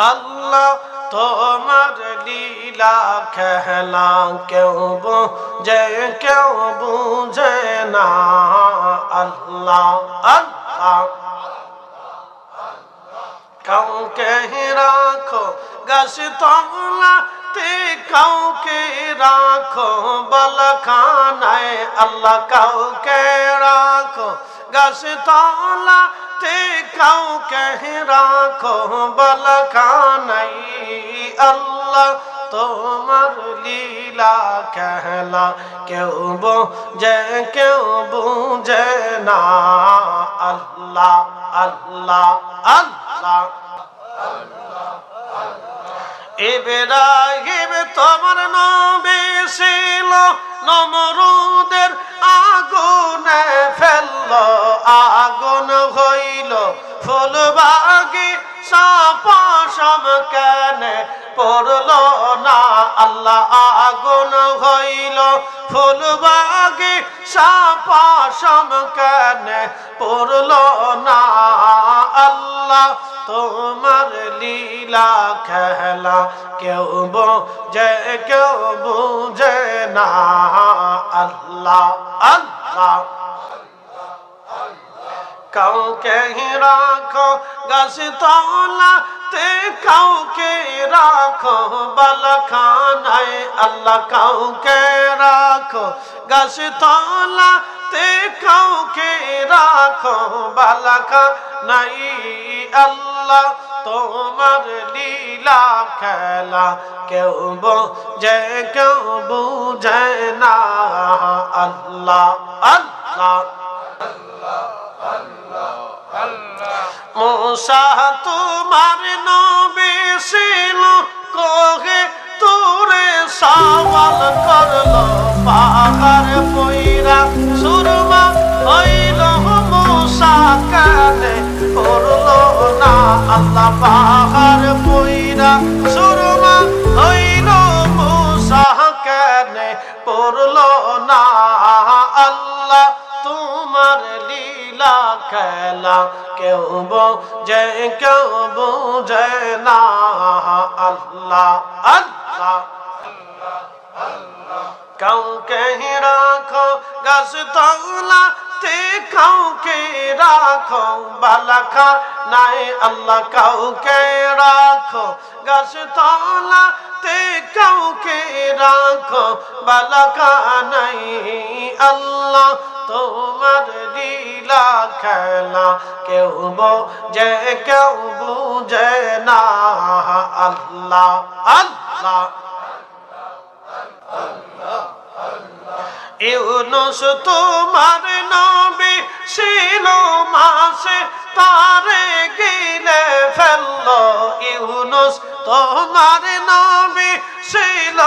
আল্লাহ তোমার লীলা খেলা কেউ বোঝে কেউ বুঝে না। আল্লাহ আল্লাহ কাউকে রাখো গাছ তলাতে, কাউকে রাখো বালখানায়। আল্লাহ কাউকে রাখো গাছ তলাতে, কাউকে রাখো বালখানায়। আল্লাহ তোমার লীলা খেলা কেউ বোঝে কেউ বুঝে না। আল্লাহ আল্লাহ আল্লাহ ইব্রাহিম তোমার নবী ছিল, নমরুদের আগুনে ফেললো, আগুন হইল ফুলবাগিচা, পশম কেনে পড়লো না। আল্লাহ আগুন হইল ফুলবাগিচা, পশম কেনে পড়লো না। আল্লাহ তোমার লীলা খেলা কেউ বোঝে কেউ বুঝে না। আল্লাহ আল্লাহ কাউকে রাখো গাছ তলাতে, কাউকে রাখো বালখানায়। আল্লাহ কাউকে রাখো গাছ তলাতে, কাউকে রাখো বালখানায়। আল্লাহ তোমার লীলা খেলা কেউ বোঝে কেউ বুঝে না। আল্লাহ আল্লাহ মূসা তোমার নবী ছিল, কোহে তুরে সওয়াল করলো, পাহাড় পইরা সুরমা হইল মূসা কানে পড়লো না। আল্লাহ পাহাড় পইরা সুরমা হইল মূসা কানে পড়লো না। আল্লাহ তোমার লীলা খেলা কেউ বোঝে কেউ বুঝে না। আল্লাহ আল্লাহ কাউকে রাখো গাছ তলাতে, কাউকে রাখো বালখানায়। আল্লাহ কাউকে রাখো গাছ তলাতে, কাউকে রাখো বালখানায়। আল্লাহ তোমার লীলা খেলা কেউ বোঝে কেউ বুঝে না। আল্লাহ আল্লাহ ইউনুস তোমার নবী ছিল, মাছে তারে গিলে ফেললো। ইউনুস তোমার নবী ছিল,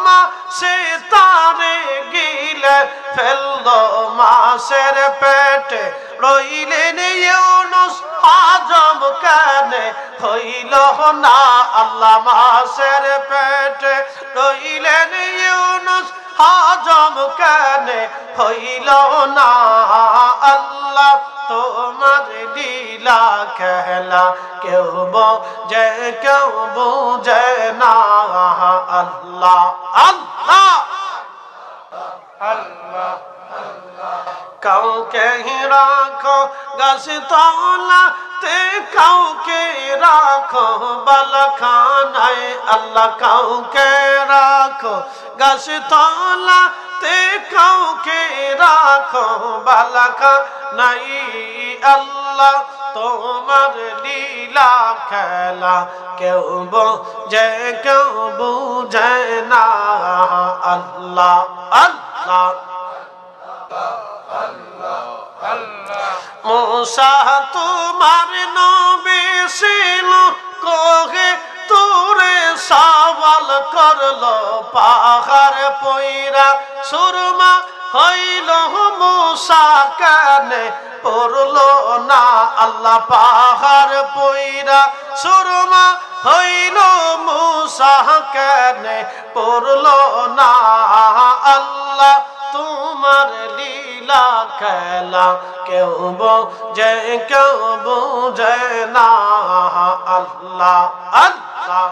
মাছে তারে গিলে ফেললো। মাছের পেটে রইলেন ইউনুস, হজম কেনে হইল না। আল্লাহ মাছের পেটে রইলেন ইউনুস, হজম কেনে হইল না। আল্লাহ তোমার লীলা খেলা কেউ বোঝে কেউ বুঝে না। আল্লাহ আল্লাহ আল্লাহ কাউকে রাখো গাছ তলাতে, কাউকে রাখো বালখানায়। আল্লাহ কাউকে রাখো গাছ তলাতে, কাউকে রাখো বালখানায়। আল্লাহ তোমার লীলা খেলা কেউ বোঝে কেউ বুঝে না। আল্লাহ আল্লাহ মূসা তোমার নবী ছিল, কোহে তুরে সওয়াল করলো, পাহাড় পইরা সুরমা হইল মূসা কানে পড়লো না। আল্লাহ পাহাড় পইরা সুরমা হইল মূসা কানে পড়লো না। আল্লাহ তোমার লীলা খেলা কেউ বোঝে কেউ বোঝে না আল্লাহ আল্লাহ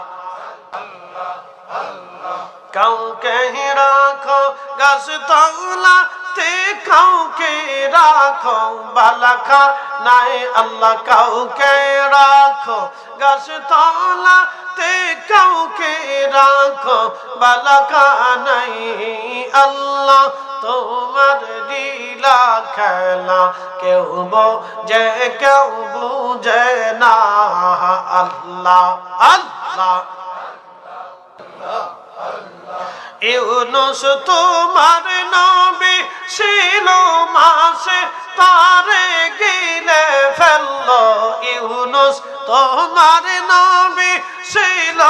কাউকে রাখো গাছ তলাতে কাউকে রাখো বালাখা নাই আল্লাহ কাউকে রাখো গাছ তলাতে কাউকে রাখো বালাখা নাই আল্লাহ তোমার লীলা খেলা কেউ বোঝে কেউ বুঝে না আল্লাহ আল্লাহ ইউনুস তোমার নবী ছিল মাসে তারে গিলে ফেললো ইউনুস তোমার নবী ছিল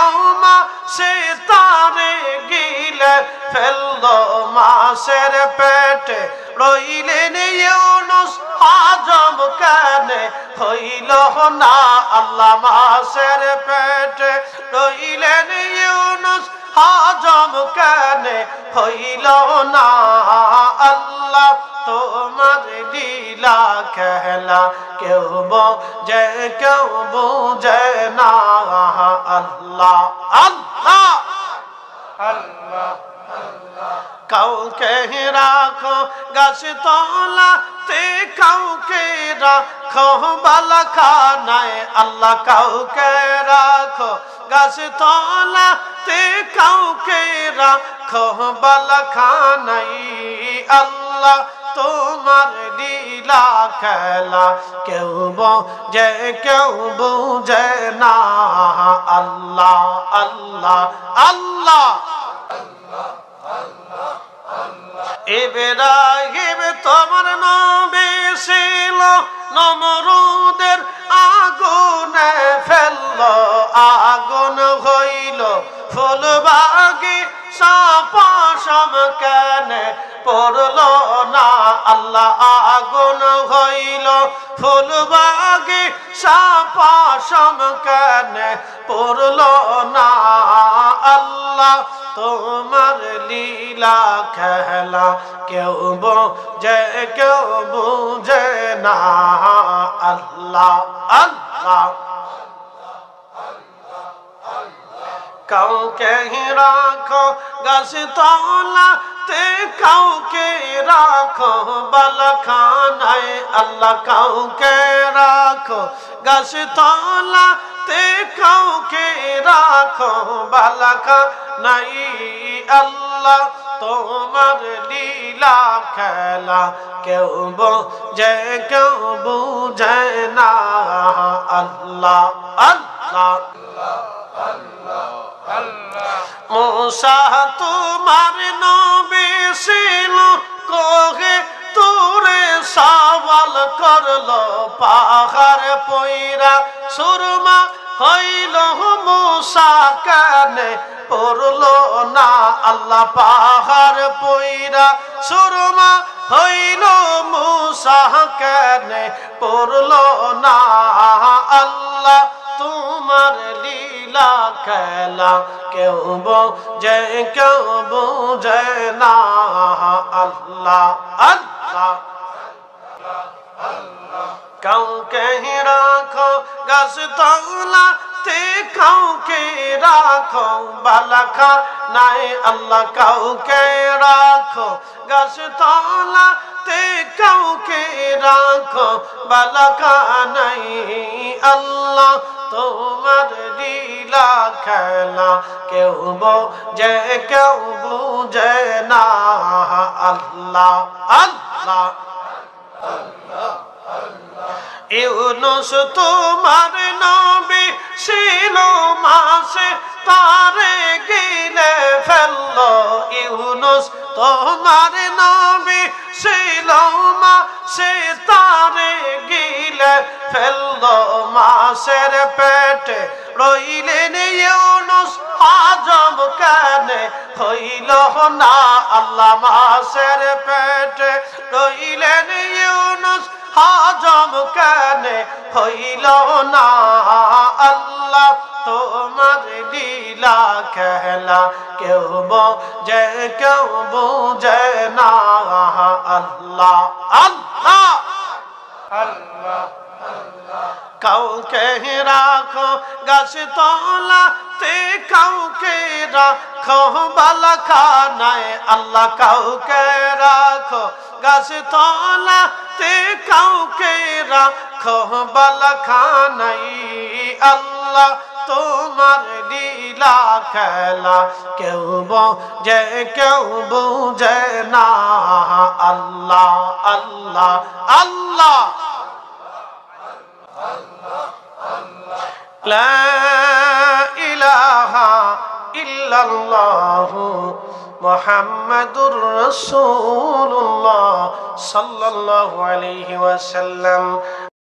মাসে তারে গিলে ফেললো মাসের পেটে রইলেন ইউনুস হজম কেন হইল না আল্লাহ মাসের পেটে রইলেন ইউনুস হজম কেন হইল না আল্লাহ তোমার লীলা খেলা কেউ বোঝে কেউ বুঝে না আল্লাহ আল্লাহ আল্লাহ কাউকে রাখো গাছ তলাতে কাউকে রাখো বালাখানায় আল্লাহ কাউকে রাখো গাছ তলাতে কাউকে রাখো বালাখানায় আল্লাহ তোমার লীলা খেলা কেউ বোঝে কেউ বুঝে না আল্লাহ আল্লাহ আল্লাহ ইব্রাহিম তোমার নবী ছিল নমরুদের আগুনে ফেললো আগুন হইল ফুলবাগি সাপাশম কেন পড়লো না আল্লাহ আগুন হইল ফুলবাগি সাপাশম কেন পড়লো না আল্লাহ তোমার লীলা খেলা কেউ বোঝে কেউ বুঝে না আল্লাহ আল্লাহ কাউকে রাখো গাছ তলাতে কাউকে রাখো বালাখানায় আল্লাহ কাউকে রাখো গাছ তলাতে কাউকে রাখো বালাখানায় আল্লাহ তোমার লীলা খেলা কেউ বোঝে কেউ বুঝে না আল্লাহ আল্লাহ মুসা তোমার নবী ছিল কোহে তুরে সওয়াল করলো পাহাড় পয়রা সুরমা হইল মুসা কানে পড়লো না আল্লাহ পাহাড় পয়রা সুরমা হইল মুসা কানে পড়লো না আল্লাহ তোমার লীলা খেলা কেউ বোঝে কেউ বুঝে না আল্লাহ আল্লাহ কাউকে রাখো গাছ তলাতে কাউকে রাখো বালাখানায় আল্লাহ কাউকে রাখো গাছ তলাতে কাউকে রাখো বালাখানায় আল্লাহ তোমার লীলা খেলা কেউ বোঝে কেউ বুঝে না আল্লাহ আল্লাহ ইউনুস তোমার নবী ছিল মাসে তারে গিলে ফেললো ইউনুস তোমার নবী ছিল মাসে তারে গিলে ফেললো মাসের পেটে রইলেন ইউনুস হজম কেন হইল না আল্লাহ মাসের পেটে রইলেন ইউনুস হজম কেন হইল না আল্লাহ তোমার লীলা খেলা কেউ বুঝে না আল্লাহ আল্লাহ আল্লাহ কাউকে রাখো গাছ তলাতে কাউকে রাখো বালাখানায় আল্লাহ কাউকে রাখো গাছ তলাতে কাউকে রাখো বালাখানায় আল্লাহ তোমার লীলা খেলা কেউ বুঝে না আল্লাহ আল্লাহ আল্লাহ লা ইলাহা ইল্লাল্লাহু মুহাম্মাদুর রাসূলুল্লাহ সাল্লাল্লাহু আলাইহি ওয়াসাল্লাম।